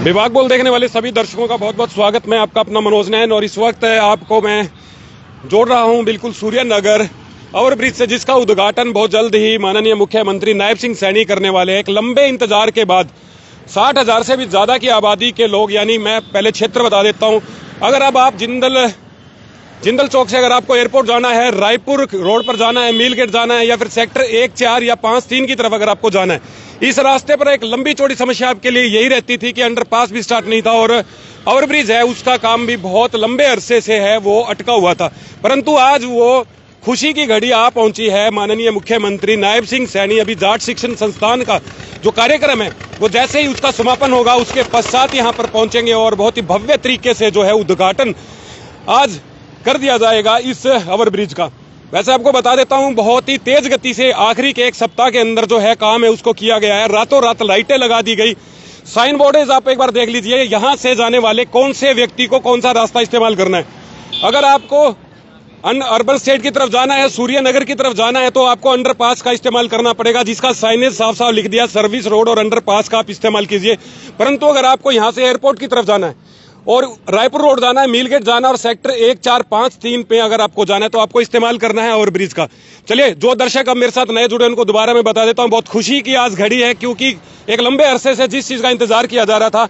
विभाग बोल देखने वाले सभी दर्शकों का बहुत बहुत स्वागत। मैं आपका अपना मनोज नैन और इस वक्त आपको मैं जोड़ रहा हूं बिल्कुल सूर्य नगर ओवरब्रिज से, जिसका उद्घाटन बहुत जल्द ही माननीय मुख्यमंत्री नायब सिंह सैनी करने वाले हैं। एक लंबे इंतजार के बाद 60,000 से भी ज्यादा की आबादी के लोग, यानी मैं पहले क्षेत्र बता देता हूं। अगर अब आप जिंदल चौक से अगर आपको एयरपोर्ट जाना है, रायपुर रोड पर जाना है, मील गेट जाना है, या फिर सेक्टर 1, 4 या 5, 3 की तरफ अगर आपको जाना है, इस रास्ते पर एक लंबी चौड़ी समस्या आपके लिए यही रहती थी कि अंडरपास भी स्टार्ट नहीं था और ओवरब्रिज है उसका काम भी बहुत लंबे अरसे से है वो अटका हुआ था। परंतु आज वो खुशी की घड़ी आ पहुंची है। माननीय मुख्यमंत्री नायब सिंह सैनी अभी जाट शिक्षण संस्थान का जो कार्यक्रम है वो जैसे ही उसका समापन होगा उसके पश्चात यहाँ पर पहुंचेंगे और बहुत ही भव्य तरीके से जो है उद्घाटन आज कर दिया जाएगा इस ओवरब्रिज का। वैसे आपको बता देता हूं, बहुत ही तेज गति से आखिरी के एक सप्ताह के अंदर जो है काम है उसको किया गया है। रातों रात लाइटें लगा दी गई, साइन बोर्ड आप एक बार देख लीजिए, यहां से जाने वाले कौन से व्यक्ति को कौन सा रास्ता इस्तेमाल करना है। अगर आपको अर्बन स्टेट की तरफ जाना है, सूर्य नगर की तरफ जाना है, तो आपको अंडरपास का इस्तेमाल करना पड़ेगा, जिसका साइनेज साफ साफ लिख दिया सर्विस रोड और अंडरपास का आप इस्तेमाल कीजिए। परंतु अगर आपको यहां से एयरपोर्ट की तरफ जाना है और रायपुर रोड जाना है, मील गेट जाना और सेक्टर 1, 4, 5, 3 पे अगर आपको जाना है तो आपको इस्तेमाल करना है ओवरब्रिज का। चलिए, जो दर्शक अब मेरे साथ नए जुड़े उनको दोबारा मैं बता देता हूं, बहुत खुशी की आज घड़ी है क्योंकि एक लंबे अरसे से जिस चीज का इंतजार किया जा रहा था,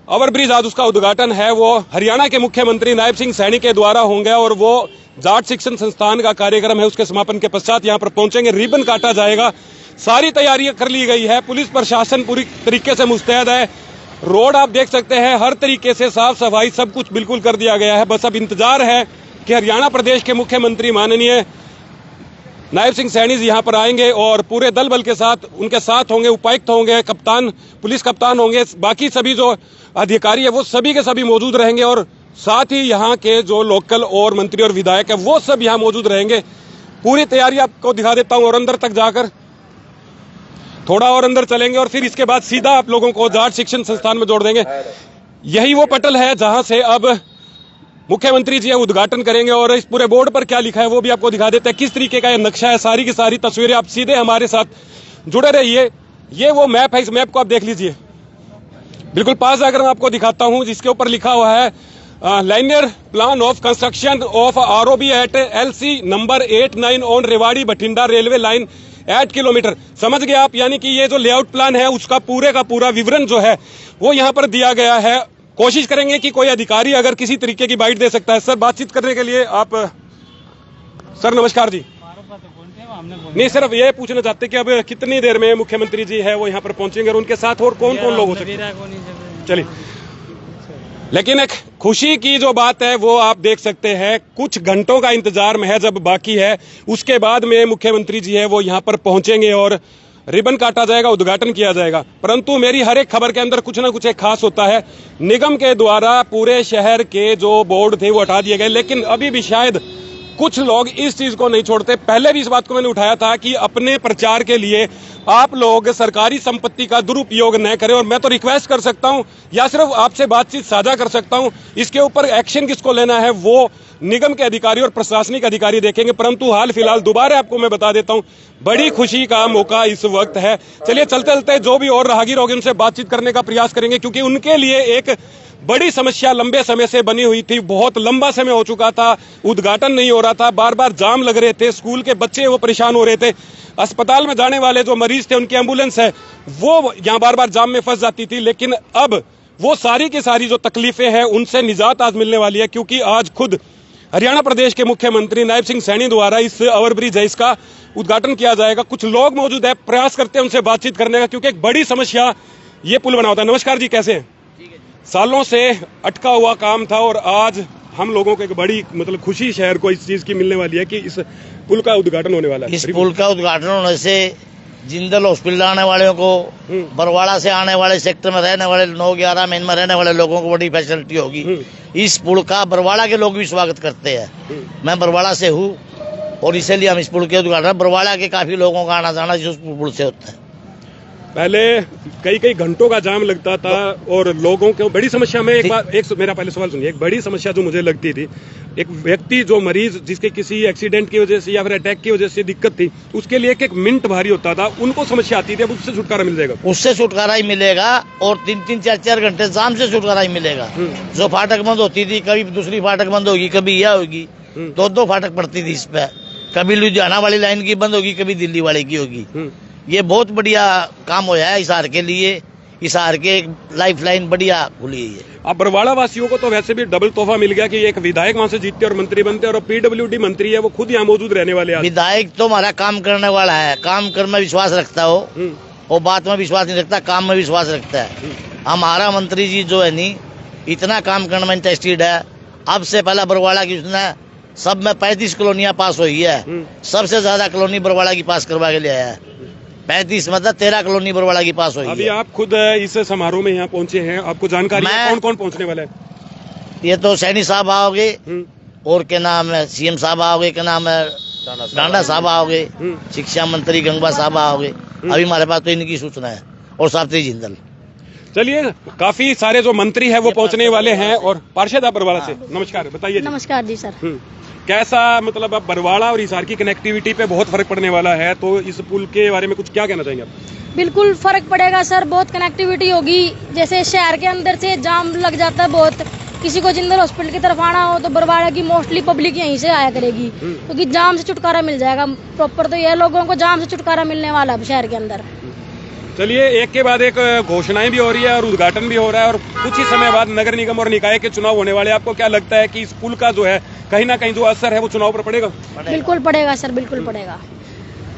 ओवरब्रिज आज उसका उद्घाटन है वो हरियाणा के मुख्यमंत्री नायब सिंह सैनी के द्वारा होंगे और वो जाट शिक्षण संस्थान का कार्यक्रम है उसके समापन के पश्चात यहाँ पर पहुंचेंगे, रिबन काटा जाएगा। सारी तैयारियां कर ली गई है, पुलिस प्रशासन पूरी तरीके से मुस्तैद है। रोड आप देख सकते हैं, हर तरीके से साफ सफाई सब कुछ बिल्कुल कर दिया गया है। बस अब इंतजार है कि हरियाणा प्रदेश के मुख्यमंत्री माननीय नायब सिंह सैनी जी यहाँ पर आएंगे और पूरे दल बल के साथ उनके साथ होंगे, उपायुक्त होंगे, कप्तान, पुलिस कप्तान होंगे, बाकी सभी जो अधिकारी है वो सभी के सभी मौजूद रहेंगे और साथ ही यहाँ के जो लोकल और मंत्री और विधायक है वो सब यहाँ मौजूद रहेंगे। पूरी तैयारी आपको दिखा देता हूँ और अंदर तक जाकर थोड़ा और अंदर चलेंगे और फिर इसके बाद सीधा आप लोगों को जाट शिक्षण संस्थान में जोड़ देंगे। यही वो पटल है जहां से अब मुख्यमंत्री जी उद्घाटन करेंगे और इस पूरे बोर्ड पर क्या लिखा है वो भी आपको दिखा देते हैं, किस तरीके का ये नक्शा है, सारी की सारी तस्वीरें। आप सीधे हमारे साथ जुड़े रहिए। ये वो मैप है, इस मैप को आप देख लीजिए। बिल्कुल पास जाकर मैं आपको दिखाता हूं, जिसके ऊपर लिखा हुआ है linear plan of construction of ROB at LC number 89 on Rewari Bathinda railway line 8 kilometre. समझ गए आप, यानी कि ये जो लेआउट प्लान है उसका पूरे का पूरा विवरण जो है वो यहाँ पर दिया गया है। कोशिश करेंगे कि कोई अधिकारी अगर किसी तरीके की बाइट दे सकता है। सर, बातचीत करने के लिए आप सर नमस्कार जी। नहीं, सिर्फ ये पूछना चाहते कि अब कितनी देर में मुख्यमंत्री जी है वो यहाँ पर पहुंचेंगे और उनके साथ और कौन कौन लोग हो सकते हैं। चलिए, लेकिन एक खुशी की जो बात है वो आप देख सकते हैं, कुछ घंटों का इंतजार महज अब बाकी है। उसके बाद में मुख्यमंत्री जी है वो यहाँ पर पहुंचेंगे और रिबन काटा जाएगा, उद्घाटन किया जाएगा। परंतु मेरी हर एक खबर के अंदर कुछ ना कुछ एक खास होता है। निगम के द्वारा पूरे शहर के जो बोर्ड थे वो हटा दिए गए, लेकिन अभी भी शायद कुछ लोग इस चीज को नहीं छोड़ते। पहले भी इस बात को मैंने उठाया था कि अपने प्रचार के लिए आप लोग सरकारी संपत्ति का दुरुपयोग न करें और मैं तो रिक्वेस्ट कर सकता हूं या सिर्फ आपसे बातचीत साझा कर सकता हूं, इसके ऊपर एक्शन किसको लेना है वो निगम के अधिकारी और प्रशासनिक अधिकारी देखेंगे। परंतु हाल फिलहाल दोबारा आपको मैं बता देता हूं, बड़ी खुशी का मौका इस वक्त है। चलिए, चलते चलते जो भी और राहगीर होंगे उनसे बातचीत करने का प्रयास करेंगे, क्योंकि उनके लिए एक बड़ी समस्या लंबे समय से बनी हुई थी। बहुत लंबा समय हो चुका था, उद्घाटन नहीं हो रहा था, बार बार जाम लग रहे थे, स्कूल के बच्चे वो परेशान हो रहे थे, अस्पताल में जाने वाले जो मरीज थे उनकी एम्बुलेंस है वो यहाँ बार बार जाम में फंस जाती थी। लेकिन अब वो सारी की सारी जो तकलीफें हैं उनसे निजात आज मिलने वाली है, क्योंकि आज खुद हरियाणा प्रदेश के मुख्यमंत्री नायब सिंह सैनी द्वारा इस ओवरब्रिज है इसका उद्घाटन किया जाएगा। कुछ लोग मौजूद है, प्रयास करते हैं उनसे बातचीत करने का, क्योंकि एक बड़ी समस्या ये पुल बना होता है। नमस्कार जी, कैसे हैं? सालों से अटका हुआ काम था और आज हम लोगों को एक बड़ी मतलब खुशी शहर को इस चीज की मिलने वाली है कि इस पुल का उद्घाटन होने वाला है। इस पुल का उद्घाटन होने से जिंदल हॉस्पिटल आने वालों को, बरवाड़ा से आने वाले सेक्टर में रहने वाले 9-11 मेन में रहने वाले लोगों को बड़ी फैसिलिटी होगी। इस पुल का बरवाड़ा के लोग भी स्वागत करते हैं। मैं बरवाड़ा से हूँ और इसीलिए हम इस पुल के उद्घाटन, बरवाड़ा के काफी लोगों का आना जाना जिस पुल से होता है। पहले कई घंटों का जाम लगता था और लोगों को बड़ी समस्या में एक मेरा पहले सवाल सुनिए, एक बड़ी समस्या जो मुझे लगती थी, एक व्यक्ति जो मरीज जिसके किसी एक्सीडेंट की वजह से या फिर अटैक की वजह से दिक्कत थी, उसके लिए एक मिनट भारी होता था, उनको समस्या आती थी, अब उससे छुटकारा मिल जाएगा। उससे छुटकारा ही मिलेगा और 3-3, 4-4 घंटे जाम से छुटकारा ही मिलेगा। जो फाटक बंद होती थी, कभी दूसरी फाटक बंद होगी, कभी यह होगी, 2-2 फाटक पड़ती थी इस पे, कभी लुधियाना वाली लाइन की बंद होगी, कभी दिल्ली वाले की होगी। ये बहुत बढ़िया काम होया है हिसार के लिए। हिसार के लाइफ लाइन बढ़िया खुली है। अब बरवाड़ा वासियों को तो वैसे भी डबल तोहफा मिल गया कि एक विधायक वहां से जीतते और मंत्री बनते, और पीडब्ल्यूडी मंत्री है वो खुद यहाँ मौजूद रहने वाले हैं। विधायक तो हमारा काम करने वाला है, काम कर में विश्वास रखता हो, वो बात में विश्वास नहीं रखता, काम में विश्वास रखता है। हमारा मंत्री जी जो है नी इतना काम करने में इंटरेस्टेड है। अब से पहले बरवाड़ा की उसने सब में 35 कॉलोनियां पास हुई है, सबसे ज्यादा कॉलोनी बरवाड़ा की पास करवा के ले आया है। 35 मतलब 13 कॉलोनी बरवाड़ा की पास हुई है। अभी आप खुद इस समारोह में यहाँ पहुंचे हैं, आपको जानकारी है कौन कौन पहुंचने वाला है? ये तो सैनी साहब आओगे, और क्या नाम है सीएम साहब आओगे, क्या नाम है डांडा साहब आओगे, शिक्षा मंत्री गंगवा साहब आओगे। अभी हमारे पास तो इनकी सूचना है, और सावित्री जिंदल। चलिए, काफी सारे जो मंत्री है वो पहुंचने वाले हैं। और पार्षद आप बरवाड़ा से, नमस्कार, बताइए। नमस्कार जी सर। कैसा, मतलब अब बरवाड़ा और हिसार की कनेक्टिविटी पे बहुत फर्क पड़ने वाला है, तो इस पुल के बारे में कुछ क्या कहना चाहेंगे आप? बिल्कुल फर्क पड़ेगा सर, बहुत कनेक्टिविटी होगी। जैसे शहर के अंदर से जाम लग जाता है बहुत, किसी को जिंदल हॉस्पिटल की तरफ आना हो तो बरवाड़ा की मोस्टली पब्लिक यहीं से आया करेगी, क्योंकि जाम से छुटकारा मिल जाएगा प्रॉपर। तो ये लोगों को जाम से छुटकारा मिलने वाला है शहर के अंदर। चलिए, एक के बाद एक घोषणाएं भी हो रही है और उद्घाटन भी हो रहा है, और कुछ ही समय बाद नगर निगम और निकाय के चुनाव होने वाले हैं। आपको क्या लगता है कि इस पुल का जो है कहीं ना कहीं जो असर है वो चुनाव पर पड़ेगा? बिल्कुल पड़ेगा सर, बिल्कुल पड़ेगा,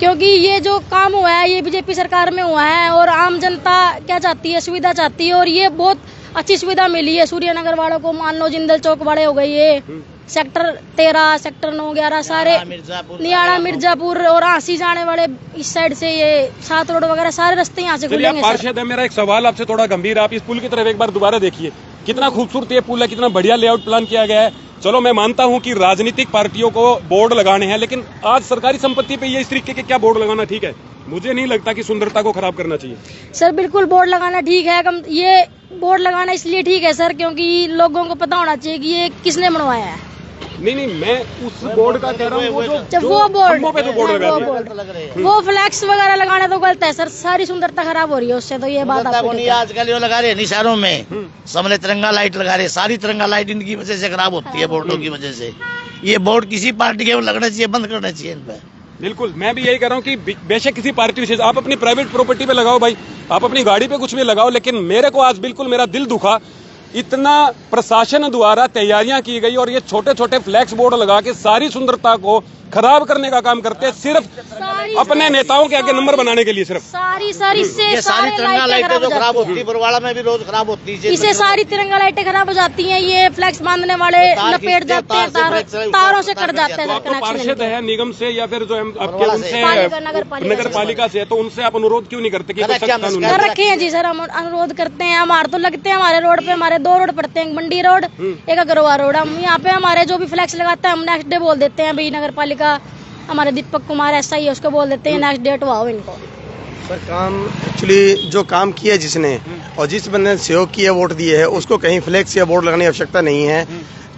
क्योंकि ये जो काम हुआ है ये बीजेपी सरकार में हुआ है, और आम जनता क्या चाहती है, सुविधा चाहती है, और ये बहुत अच्छी सुविधा मिली है सूर्यनगर वालों को। मान लो जिंदल चौक वाले हो गए, ये सेक्टर 13, सेक्टर 9, 11 सारे, नियाड़ा मिर्जापुर और आसी जाने वाले इस साइड से, ये 7 रोड वगैरह सारे रास्ते यहाँ से खुलेंगे। पार्षद है, मेरा एक सवाल आपसे थोड़ा गंभीर, आप इस पुल की तरफ एक बार दोबारा देखिए। कितना खूबसूरत ये पुल है, कितना बढ़िया लेआउट प्लान किया गया है। चलो, मैं मानता हूं कि राजनीतिक पार्टियों को बोर्ड लगाने हैं, लेकिन आज सरकारी संपत्ति पे ये इस तरीके के क्या बोर्ड लगाना ठीक है? मुझे नहीं लगता कि सुंदरता को खराब करना चाहिए। सर बिल्कुल बोर्ड लगाना ठीक है, ये बोर्ड लगाना इसलिए ठीक है सर, क्योंकि लोगों को पता होना चाहिए कि ये किसने बनवाया है। नहीं, मैं उस बोर्ड का कह रहा हूँ, वो बोर्ड वो फ्लैक्स वगैरह लगाना तो गलत है सर, सारी सुंदरता खराब हो रही है उससे। तो ये बात आजकल ये लगा रहे शहरों में, सबने तिरंगा लाइट लगा रहे, सारी तिरंगा लाइट इनकी वजह से खराब होती है, बोर्डों की वजह से। ये बोर्ड किसी पार्टी के लगना चाहिए, बंद करना चाहिए इन पे। बिल्कुल, मैं भी यही कह रहा हूँ कि बेशक किसी पार्टी विशेष, आप अपनी प्राइवेट प्रॉपर्टी पे लगाओ भाई, आप अपनी गाड़ी पे कुछ भी लगाओ, लेकिन मेरे को आज बिल्कुल मेरा दिल दुखा, इतना प्रशासन द्वारा तैयारियां की गई और ये छोटे छोटे फ्लैक्स बोर्ड लगा के सारी सुंदरता को खराब करने का काम करते हैं, सिर्फ अपने नेताओं के आगे नंबर बनाने के लिए। सिर्फ सारी तिरंगा लाइटें जो खराब होती है, बरवाड़ा में भी रोज खराब होती है, इससे सारी तिरंगा लाइटें खराब हो जाती हैं। ये फ्लैक्स बांधने वाले लपेट जाते हैं, तारों से कट जाते हैं। तो पार्षद है निगम से या फिर जो आपके उनसे नगर पालिका से, तो उनसे आप अनुरोध क्यों नहीं करते? कर रखे हैं जी सर, हम अनुरोध करते हैं। हमारे तो लगते हैं, हमारे रोड पे हमारे 2 रोड पड़ते हैं, मंडी रोड, एक अग्रवाल रोड। हम यहाँ पे हमारे जो भी फ्लैक्स लगाते हैं, हम नेक्स्ट डे बोल देते हैं भाई नगर पालिका, हमारे दीपक कुमार ऐसा ही है, उसको बोल देते हैं नेक्स्ट डेट वाओ इनको। सर काम एक्चुअली जो काम किया जिसने और जिस बंदे ने सहयोग किया, वोट दिए है, उसको कहीं फ्लैक्स या बोर्ड लगाने की आवश्यकता नहीं है।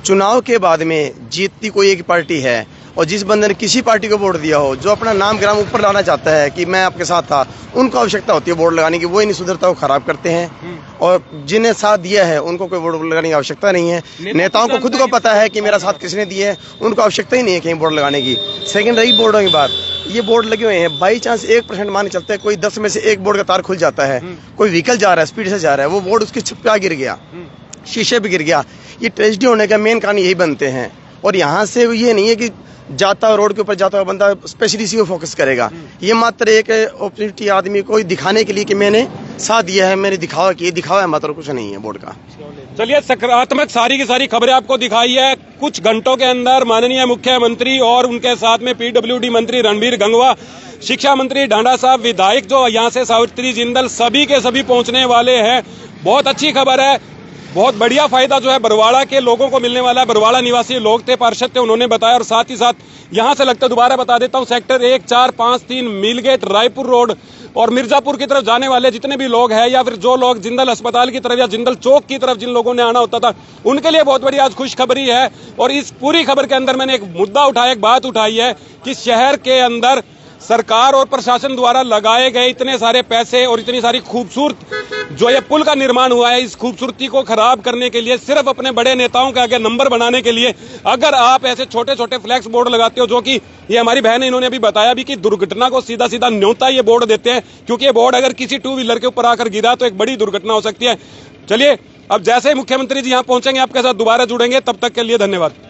चुनाव के बाद में जीतती कोई एक पार्टी है, और जिस बंदे ने किसी पार्टी को वोट दिया हो, जो अपना नाम ग्राम ऊपर लाना चाहता है कि मैं आपके साथ था, उनको आवश्यकता होती है बोर्ड लगाने की। वो इन सुंदरता को खराब करते हैं, और जिन्हें साथ दिया है उनको कोई बोर्ड लगाने की आवश्यकता नहीं है। नेताओं को खुद को पता है कि मेरा साथ किसने दिया है, उनको आवश्यकता ही नहीं है कहीं बोर्ड लगाने की। सेकंड रही बोर्डों की बात, ये बोर्ड लगे हुए हैं, बाई चांस 1% मान चलते हैं, कोई 10 में से एक बोर्ड का तार खुल जाता है, कोई व्हीकल जा रहा है, स्पीड से जा रहा है, वो बोर्ड उसकी छत पे गिर गया, शीशे पे गिर गया। ये ट्रेजेडी होने का मेन कारण यही बनते हैं। और यहाँ से ये नहीं है कि जाता रोड के ऊपर जाता हुआ बंदा स्पेशली इसी को फोकस करेगा। ये मात्र एक अपॉर्चुनिटी आदमी को दिखाने के लिए कि मैंने साथ दिया है, मैंने दिखावा किया, दिखावा है मात्र, कुछ नहीं है बोर्ड का। चलिए, सकारात्मक सारी की सारी खबरें आपको दिखाई है। कुछ घंटों के अंदर माननीय मुख्यमंत्री और उनके साथ में पीडब्ल्यूडी मंत्री रणबीर गंगवा, शिक्षा मंत्री डांडा साहब, विधायक जो यहाँ से सावित्री जिंदल, सभी के सभी पहुंचने वाले हैं। बहुत अच्छी खबर है, बहुत बढ़िया फायदा जो है बरवाड़ा के लोगों को मिलने वाला है। बरवाड़ा निवासी लोग थे, पार्षद थे, उन्होंने बताया। और साथ ही साथ यहाँ से लगता, दोबारा बता देता हूँ, सेक्टर 1, 4, 5, 3 मिलगेट, रायपुर रोड, और मिर्जापुर की तरफ जाने वाले जितने भी लोग हैं या फिर जो लोग जिंदल अस्पताल की तरफ या जिंदल चौक की तरफ जिन लोगों ने आना होता था, उनके लिए बहुत बड़ी आज खुशखबरी है। और इस पूरी खबर के अंदर मैंने एक मुद्दा उठाया, एक बात उठाई है कि शहर के अंदर सरकार और प्रशासन द्वारा लगाए गए इतने सारे पैसे और इतनी सारी खूबसूरत जो ये पुल का निर्माण हुआ है, इस खूबसूरती को खराब करने के लिए, सिर्फ अपने बड़े नेताओं के आगे नंबर बनाने के लिए अगर आप ऐसे छोटे छोटे फ्लैक्स बोर्ड लगाते हो, जो कि ये हमारी बहन है, इन्होंने अभी बताया भी कि दुर्घटना को सीधा सीधा न्योता ये बोर्ड देते हैं, क्योंकि ये बोर्ड अगर किसी टू व्हीलर के ऊपर आकर गिरा तो एक बड़ी दुर्घटना हो सकती है। चलिए, अब जैसे ही मुख्यमंत्री जी यहाँ पहुंचेंगे आपके साथ दोबारा जुड़ेंगे, तब तक के लिए धन्यवाद।